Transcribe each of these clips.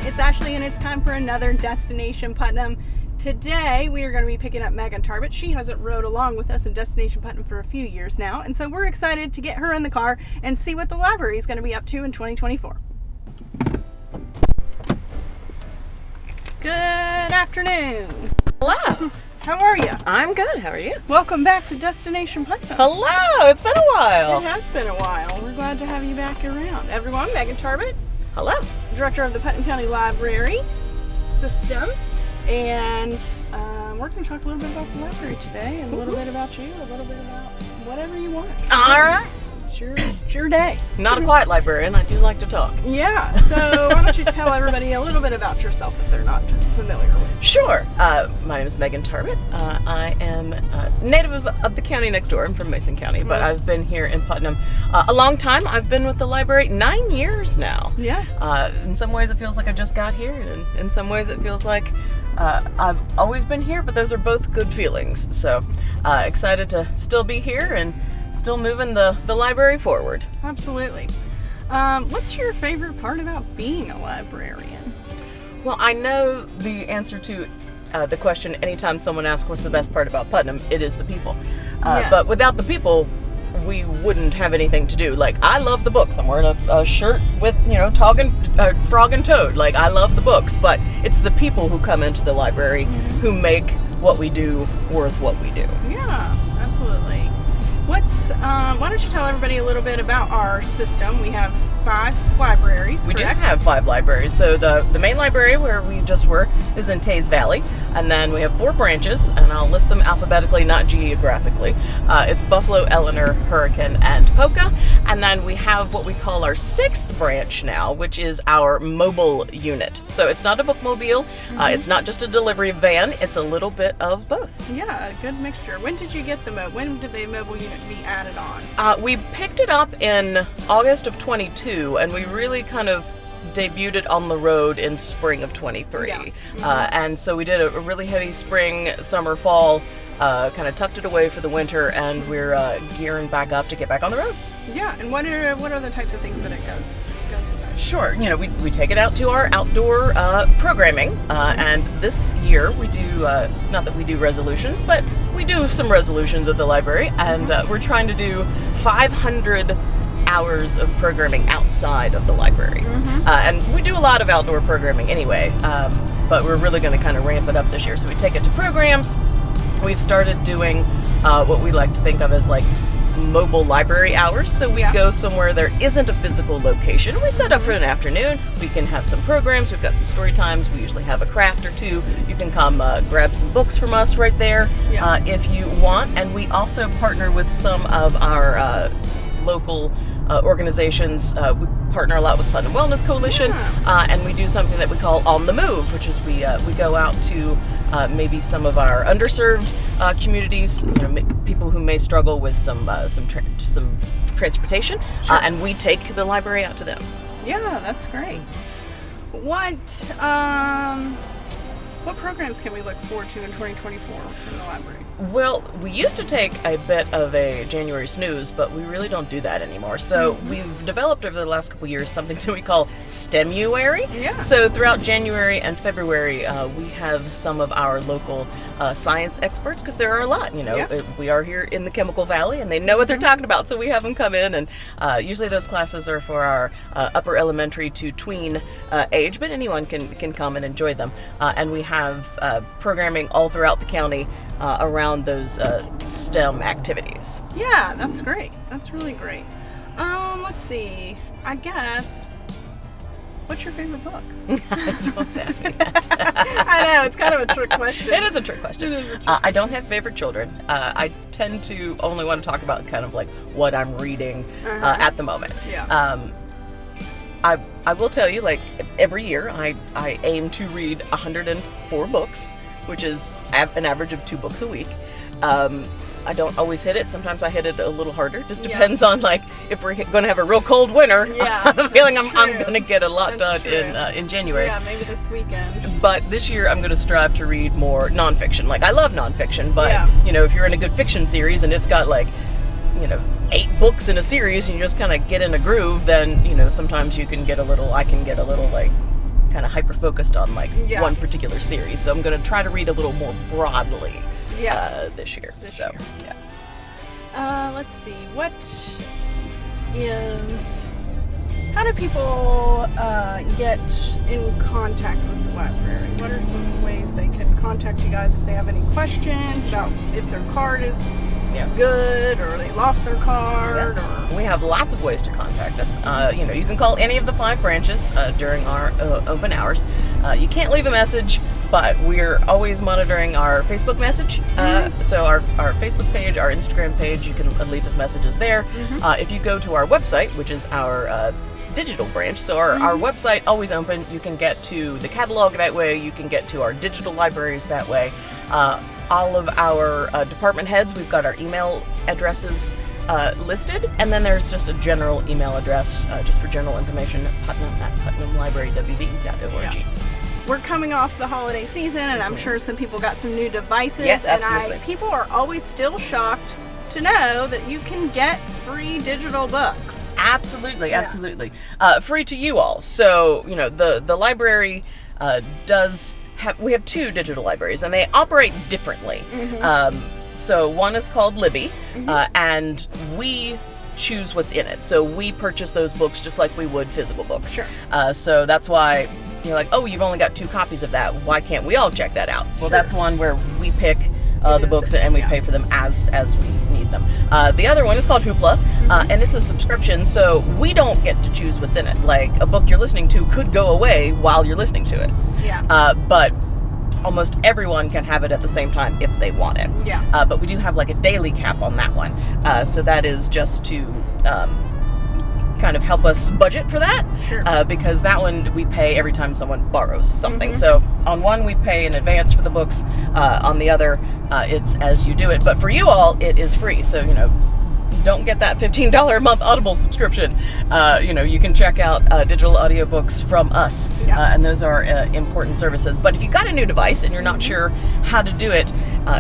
It's Ashley, and it's time for another Destination Putnam. Today, we are going to be picking up Megan Tarbett. She hasn't rode along with us in Destination Putnam for a few years now, and so we're excited to get her in the car and see what the library is going to be up to in 2024. Good afternoon. Hello. How are you? I'm good. How are you? Welcome back to Destination Putnam. Hello. It's been a while. It has been a while. We're glad to have you back around. Everyone, Megan Tarbett, Hello. Director of the Putnam County Library System, and we're going to talk a little bit about the library today, and a little bit about you, a little bit about whatever you want. All right. It's your day. Not a quiet librarian. I do like to talk. Yeah, so why don't you tell everybody a little bit about yourself if they're not familiar with you? Sure. My name is Megan Tarbett. I am native of the county next door. I'm from Mason County, but I've been here in Putnam a long time. I've been with the library 9 years now. Yeah. In some ways it feels like I just got here, and in some ways it feels like I've always been here, but those are both good feelings. So excited to still be here and still moving the library forward. Absolutely. What's your favorite part about being a librarian? Well, I know the answer to the question anytime someone asks what's the best part about Putnam, it is the people. Yeah. But without the people, we wouldn't have anything to do. Like, I love the books. I'm wearing a shirt with, frog and toad. Like, I love the books, but it's the people who come into the library who make what we do worth what we do. Yeah, absolutely. Why don't you tell everybody a little bit about our system? We have 5 libraries, We correct? do have 5 libraries. So the main library where we just were is in Tays Valley. And then we have 4 branches, and I'll list them alphabetically, not geographically. It's Buffalo, Eleanor, Hurricane, and Polka. And then we have what we call our 6th branch now, which is our mobile unit. So it's not a bookmobile. It's not just a delivery van. It's a little bit of both. Yeah, a good mixture. When did you get when did the mobile unit be added on? We picked it up in August of 22, and we really kind of debuted it on the road in spring of 23. Yeah. And so we did a really heavy spring, summer, fall, kind of tucked it away for the winter, and we're gearing back up to get back on the road. Yeah, and what are the types of things that it goes about? Sure. We take it out to our outdoor programming, and this year we do, not that we do resolutions, but we do some resolutions at the library, and we're trying to do 500 hours of programming outside of the library. And we do a lot of outdoor programming anyway, but we're really going to kind of ramp it up this year. So we take it to programs. We've started doing what we like to think of as like mobile library hours. So we go somewhere there isn't a physical location. We set up for an afternoon. We can have some programs. We've got some story times. We usually have a craft or two. You can come grab some books from us right there if you want. And we also partner with some of our local organizations. We partner a lot with Putnam Wellness Coalition, and we do something that we call On the Move, which is we go out to maybe some of our underserved communities, people who may struggle with some transportation, and we take the library out to them. Yeah, that's great. What programs can we look forward to in 2024 from the library? Well, we used to take a bit of a January snooze, but we really don't do that anymore. So we've developed over the last couple of years something that we call STEMuary. Yeah. So throughout January and February, we have some of our local science experts, because there are a lot, we are here in the Chemical Valley, and they know what they're talking about, so we have them come in, and usually those classes are for our upper elementary to tween age, but anyone can come and enjoy them. And we have programming all throughout the county around those STEM activities. Yeah, that's great. That's really great. Let's see. I guess, what's your favorite book? You always ask me that. I know, it's kind of a trick question. It is a trick question. I don't have favorite children. I tend to only want to talk about kind of like what I'm reading at the moment. Yeah. I will tell you, like, every year I aim to read 104 books, which is an average of 2 books a week. I don't always hit it. Sometimes I hit it a little harder. Just depends on, like, if we're going to have a real cold winter. Yeah, I have a feeling I'm going to get a lot done in January. Yeah, maybe this weekend. But this year I'm going to strive to read more nonfiction. Like, I love nonfiction, but, if you're in a good fiction series and it's got, like, 8 books in a series and you just kind of get in a groove, then, sometimes I can get a little, like, kind of hyper-focused on like one particular series. So I'm going to try to read a little more broadly this year. Let's see. How do people get in contact with the library? What are some ways they can contact you guys if they have any questions about if their card is good, or they lost their card? Or... We have lots of ways to contact us. You can call any of the 5 branches during our open hours. You can't leave a message, but we're always monitoring our Facebook message. So our Facebook page, our Instagram page, you can leave us messages there. If you go to our website, which is our digital branch, so our website always open. You can get to the catalog that way. You can get to our digital libraries that way. All of our department heads, we've got our email addresses listed, and then there's just a general email address just for general information, putnam@putnamlibrarywv.org. We're coming off the holiday season, and I'm sure some people got some new devices. Yes, absolutely. And people are always still shocked to know that you can get free digital books. Absolutely. Free to you all. So, the library we have 2 digital libraries, and they operate differently. So one is called Libby, and we choose what's in it. So we purchase those books just like we would physical books. Sure. So that's why you're like, oh, you've only got 2 copies of that. Why can't we all check that out? Well, that's one where we pick the books and we pay for them as we need them. The other one is called Hoopla, and it's a subscription, so we don't get to choose what's in it. Like, a book you're listening to could go away while you're listening to it. But almost everyone can have it at the same time if they want it. But we do have like a daily cap on that one. So that is just to kind of help us budget for that. Because that one we pay every time someone borrows something. So on one we pay in advance for the books, on the other it's as you do it. But for you all, it is free. So, don't get that $15 a month Audible subscription. You can check out digital audiobooks from us, and those are important services. But if you got a new device and you're not sure how to do it,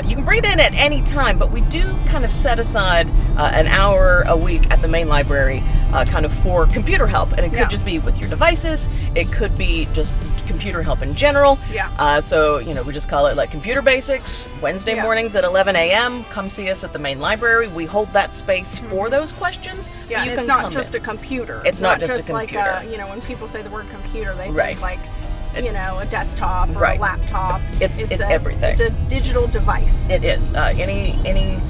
you can bring it in at any time, but we do kind of set aside an hour a week at the main library kind of for computer help. And it could just be with your devices. It could be just computer help in general. So, we just call it like Computer Basics, Wednesday mornings at 11 a.m. Come see us at the main library. We hold that space for those questions. It's not just a computer. It's not just a computer. Like when people say the word computer, they think like, a desktop or a laptop. It's everything. It's a digital device. It is. Any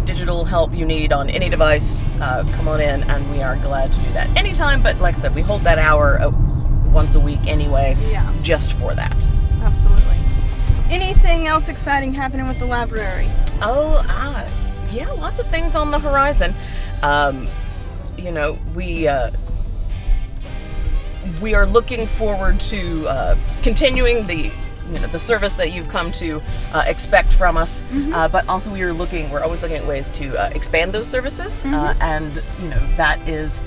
digital help you need on any device, come on in, and we are glad to do that anytime. But like I said, we hold that hour once a week anyway, just for that. Absolutely. Anything else exciting happening with the library? Lots of things on the horizon. We are looking forward to continuing the service that you've come to expect from us, but also we're always looking at ways to expand those services, and that is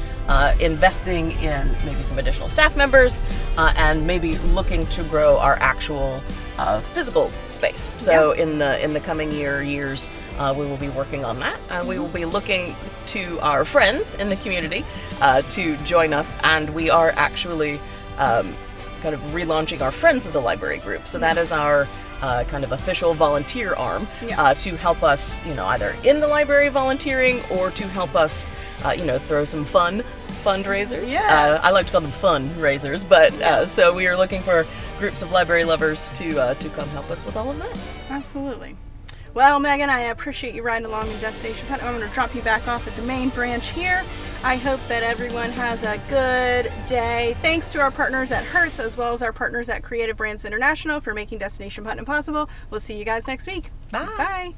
investing in maybe some additional staff members, and maybe looking to grow our actual physical space. So in the coming years, we will be working on that, and we will be looking to our friends in the community to join us, and we are actually kind of relaunching our Friends of the Library group. So that is our kind of official volunteer arm to help us, either in the library volunteering or to help us, throw some fundraisers. I like to call them fundraisers, but so we are looking for groups of library lovers to come help us with all of that. Absolutely. Well, Megan, I appreciate you riding along in Destination Putnam. I'm going to drop you back off at the main branch here. I hope that everyone has a good day. Thanks to our partners at Hertz, as well as our partners at Creative Brands International for making Destination Putnam possible. We'll see you guys next week. Bye. Bye.